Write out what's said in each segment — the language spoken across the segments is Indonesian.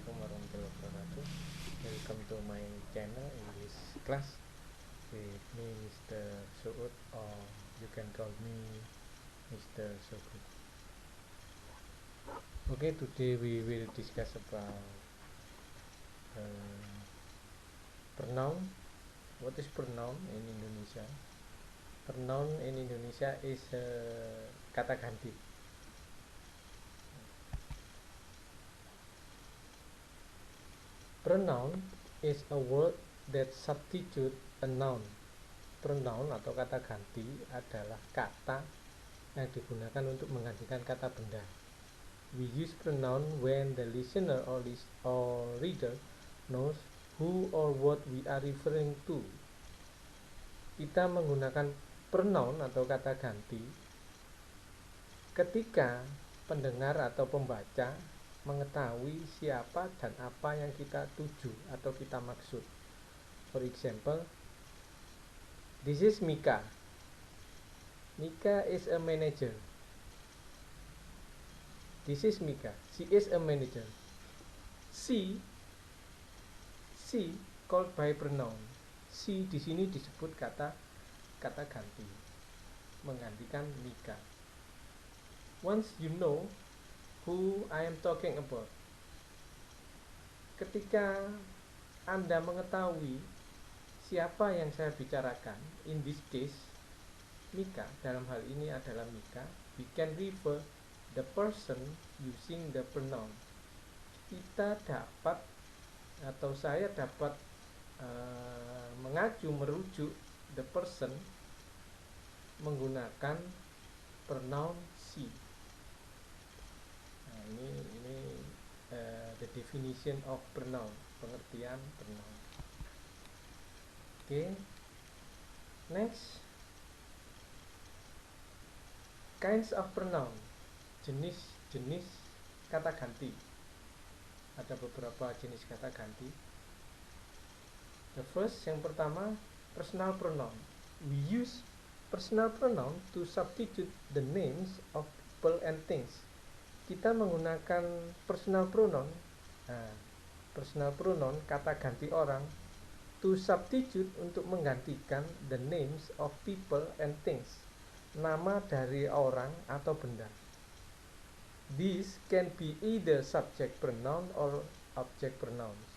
Assalamualaikum warahmatullahi wabarakatuh. Welcome to my channel English class with me Mr. Suud, or you can call me Mr. Suud. Okay, today we will discuss about pronoun. What is pronoun in Indonesia? Pronoun in Indonesia is kata ganti. Pronoun is a word that substitute a noun. Pronoun atau kata ganti adalah kata yang digunakan untuk menggantikan kata benda. We use pronoun when the listener or reader knows who or what we are referring to. Kita menggunakan pronoun atau kata ganti ketika pendengar atau pembaca mengetahui siapa dan apa yang kita tuju atau kita maksud. For example, this is Mika. Mika is a manager. This is Mika. She is a manager. She called by pronoun. She di sini disebut kata ganti, menggantikan Mika. Once you know who I am talking about, ketika Anda mengetahui siapa yang saya bicarakan, in this case Mika, dalam hal ini adalah Mika, we can refer the person using the pronoun. Kita dapat atau saya dapat merujuk the person menggunakan pronoun she. Nah, ini the definition of pronoun, pengertian pronoun. Okay. Next, kinds of pronoun, jenis kata ganti. Ada beberapa jenis kata ganti. The first, yang pertama, personal pronoun. We use personal pronoun to substitute the names of people and things. Kita menggunakan personal pronoun, personal pronoun kata ganti orang, to substitute untuk menggantikan the names of people and things, nama dari orang atau benda. These can be either subject pronoun or object pronouns.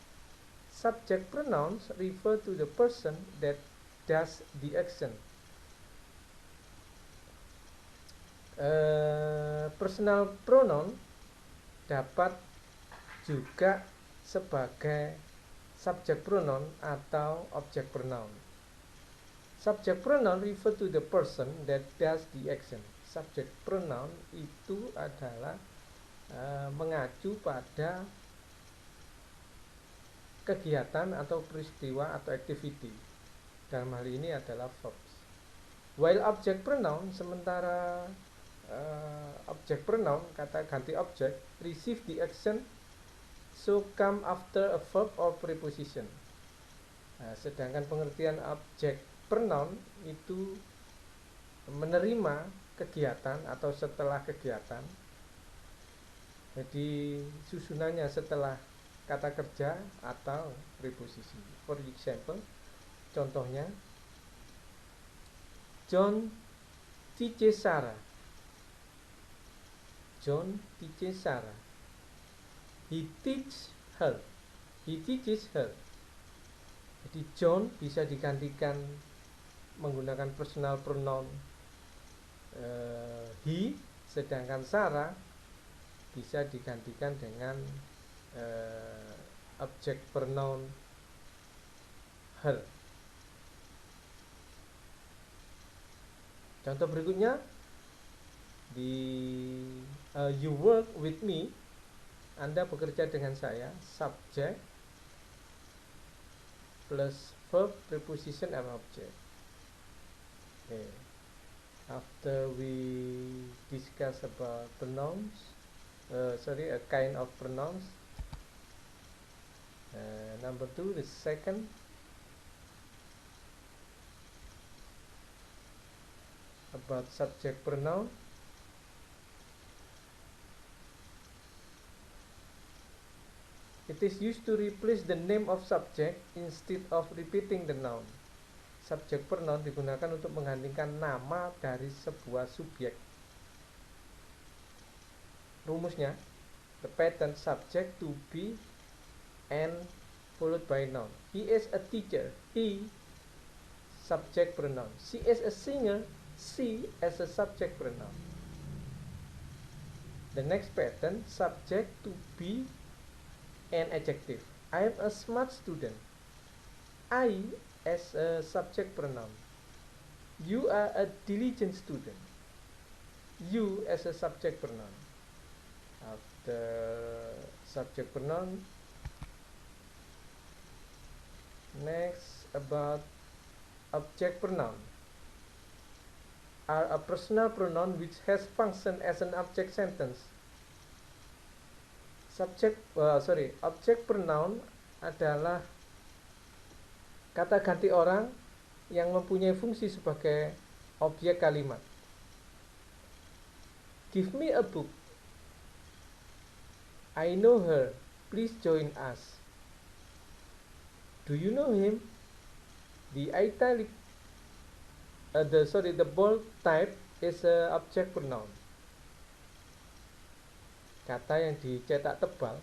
Subject pronouns refer to the person that does the action. Personal pronoun dapat juga sebagai subject pronoun atau object pronoun. Subject pronoun refer to the person that does the action. Subject pronoun itu adalah mengacu pada kegiatan atau peristiwa atau activity. Dalam hal ini adalah verbs. While object pronoun, sementara object pronoun, kata ganti objek, receive the action so come after a verb or preposition. Sedangkan pengertian object pronoun itu menerima kegiatan atau setelah kegiatan. Jadi susunannya setelah kata kerja atau preposisi. For example, contohnya, John teaches Sarah. John teaches Sarah. He teaches her. He teaches her. Jadi John bisa digantikan menggunakan personal pronoun he, sedangkan Sarah bisa digantikan dengan object pronoun her. Contoh berikutnya, you work with me. Anda bekerja dengan saya. Subject plus verb, preposition, and object. Okay. After we discuss about pronouns, a kind of pronouns. Number 2, the second, about subject pronoun. It It is used to replace the name of subject instead of repeating the noun. Subjek pronoun digunakan untuk menggantikan nama dari sebuah subjek. Rumusnya, the pattern subject to be and followed by noun. He is a teacher. He, subject pronoun. She is a singer. She as a subject pronoun. The next pattern, subject to be and adjective. I am a smart student. I as a subject pronoun. You are a diligent student. You as a subject pronoun. After subject pronoun, next about object pronoun. Are a personal pronoun which has function as an object sentence. Object pronoun adalah kata ganti orang yang mempunyai fungsi sebagai objek kalimat. Give me a book. I know her. Please join us. Do you know him? The bold type is a object pronoun. Kata yang dicetak tebal,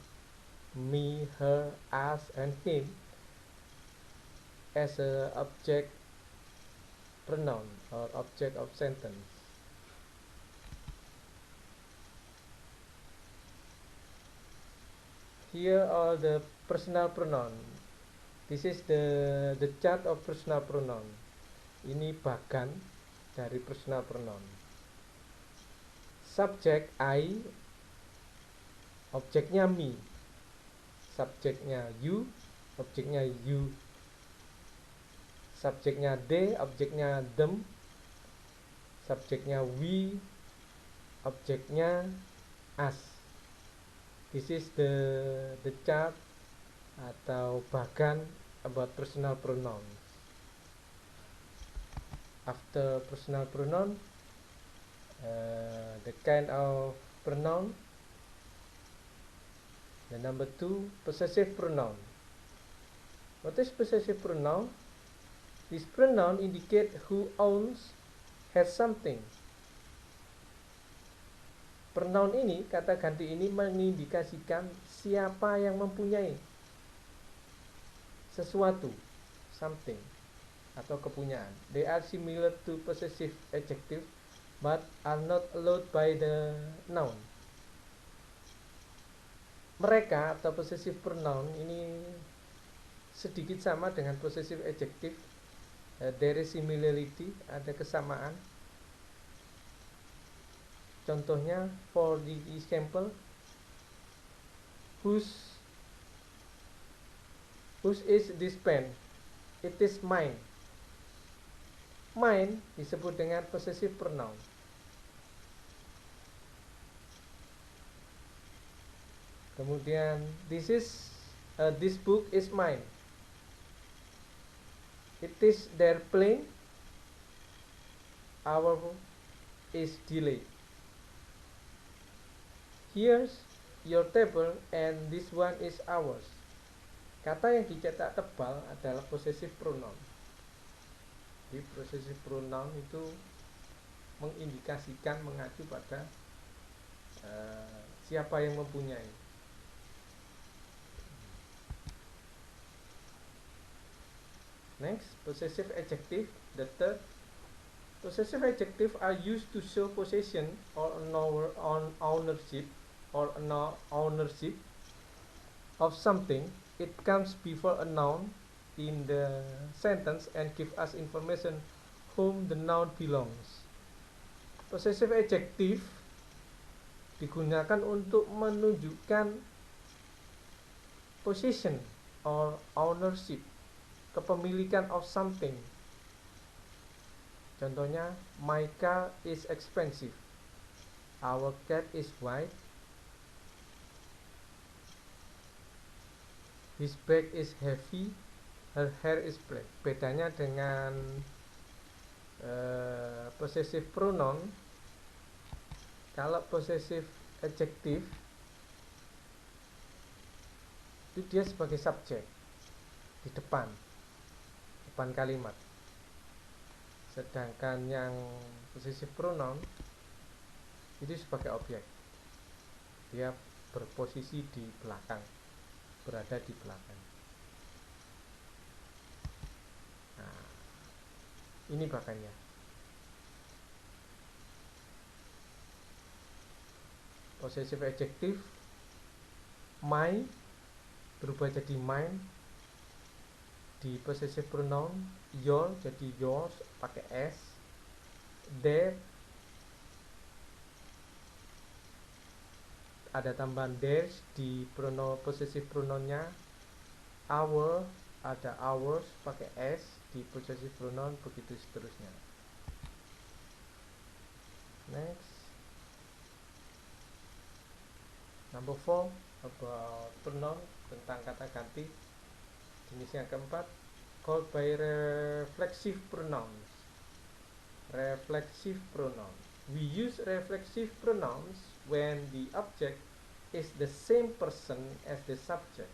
me, her, us, and him, as a object pronoun or object of sentence. Here are the personal pronoun. This is the chart of personal pronoun. Ini bagan dari personal pronoun. Subject I, objeknya me. Subjeknya you, objeknya you. Subjeknya they, objeknya them. Subjeknya we, objeknya us. This is the chart atau bagan about personal pronouns. After personal pronoun, the kind of pronoun. The number 2, possessive pronoun. What is possessive pronoun? This pronoun indicate who owns, has something. Pronoun ini, kata ganti ini mengindikasikan siapa yang mempunyai sesuatu, something, atau kepunyaan. They are similar to possessive adjective, but are not allowed by the noun. Mereka atau possessive pronoun ini sedikit sama dengan possessive adjective. There is similarity, ada kesamaan. Contohnya, for the example, whose is this pen? It is mine. Mine disebut dengan possessive pronoun. Kemudian, this book is mine. It is their plane. Our is delayed. Here's your table and this one is ours. Kata yang dicetak tebal adalah possessive pronoun. Di possessive pronoun itu mengindikasikan, mengacu pada siapa yang mempunyai. Next, possessive adjective. The third, possessive adjective are used to show possession or ownership of something. It comes before a noun in the sentence and gives us information whom the noun belongs. Possessive adjective digunakan untuk menunjukkan possession or ownership, kepemilikan of something. Contohnya, my car is expensive. Our cat is white. His bag is heavy. Her hair is black. Bedanya dengan possessive pronoun, kalau possessive adjective itu dia sebagai subjek di depan kalimat. Sedangkan yang possessive pronoun itu sebagai objek, dia berposisi di belakang, berada di belakang. Nah, ini bahannya. Possessive adjective my berubah jadi mine. Di possessive pronoun your jadi yours pakai s. Their ada tambahan theirs di pronoun possessive pronounnya. Our ada ours pakai s di possessive pronoun, begitu seterusnya. Next, number 4 about pronoun, tentang kata ganti. Jenis yang keempat, called by reflexive pronouns. Reflexive pronoun. We use reflexive pronouns when the object is the same person as the subject.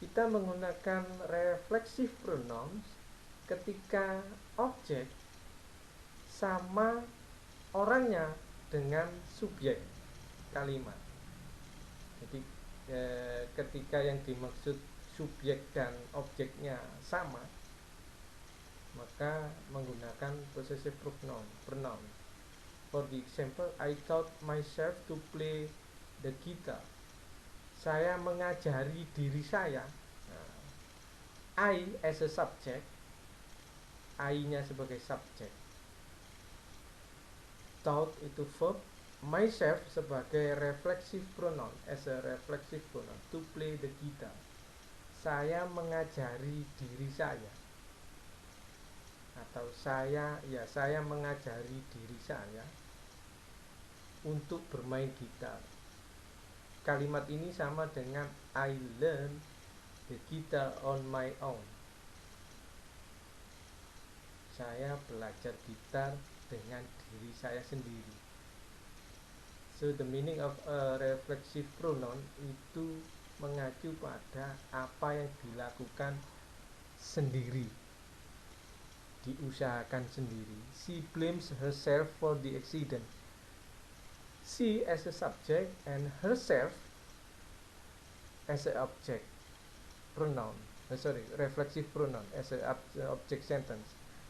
Kita menggunakan reflexive pronouns ketika objek sama orangnya dengan subjek kalimat. Jadi ketika yang dimaksud subjek dan objeknya sama, maka menggunakan possessive pronoun. For the example, I taught myself to play the guitar. Saya mengajari diri saya. I as a subject, I-nya sebagai subjek. Taught itu verb, myself sebagai reflexive pronoun, as a reflexive pronoun, to play the guitar. Saya mengajari diri saya, atau saya mengajari diri saya untuk bermain gitar. Kalimat ini sama dengan I learn the guitar on my own. Saya belajar gitar dengan diri saya sendiri. So the meaning of a reflexive pronoun itu mengacu pada apa yang dilakukan sendiri, diusahakan sendiri. She blames herself for the accident. She as a subject and herself as a object pronoun. Reflexive pronoun as a object sentence.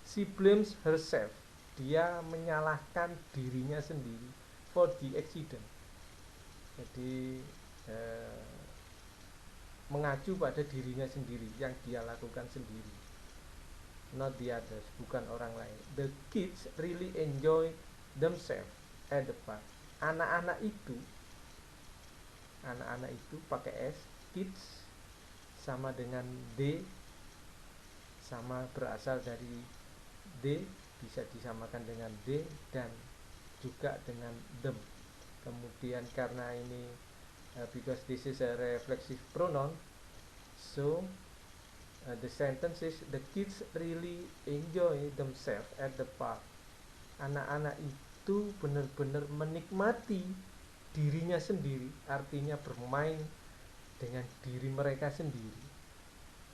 She blames herself. Dia menyalahkan dirinya sendiri for the accident. Jadi mengacu pada dirinya sendiri, yang dia lakukan sendiri, not the others, bukan orang lain. The kids really enjoy themselves at the park. Anak-anak itu pakai s, kids sama dengan they, sama berasal dari they, bisa disamakan dengan they dan juga dengan them. Kemudian karena ini because this is a reflexive pronoun, so the sentence is the kids really enjoy themselves at the park. Anak-anak itu benar-benar menikmati dirinya sendiri, artinya bermain dengan diri mereka sendiri,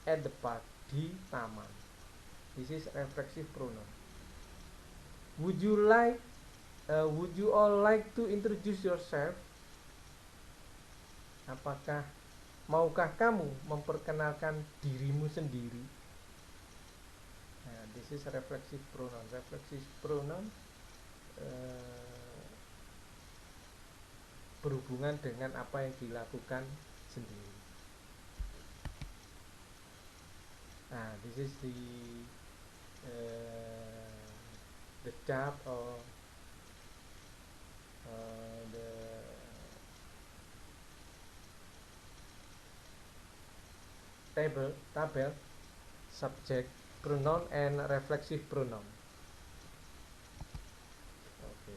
at the park, di taman. This is reflexive pronoun. Would you all like to introduce yourself? Maukah kamu memperkenalkan dirimu sendiri? Nah, this is reflexive pronoun. Reflexive pronoun berhubungan dengan apa yang dilakukan sendiri. Nah, this is the chart or the tabel subject pronoun and reflexive pronoun. Okay,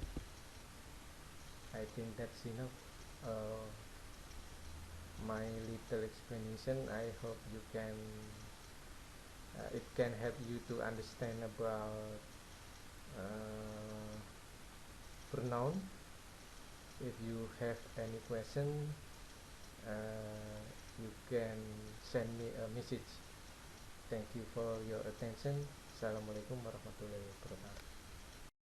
I think that's enough. My little explanation. I hope you can it can help you to understand about pronoun. If you have any question, you can send me a message. Thank you for your attention. Assalamualaikum warahmatullahi wabarakatuh.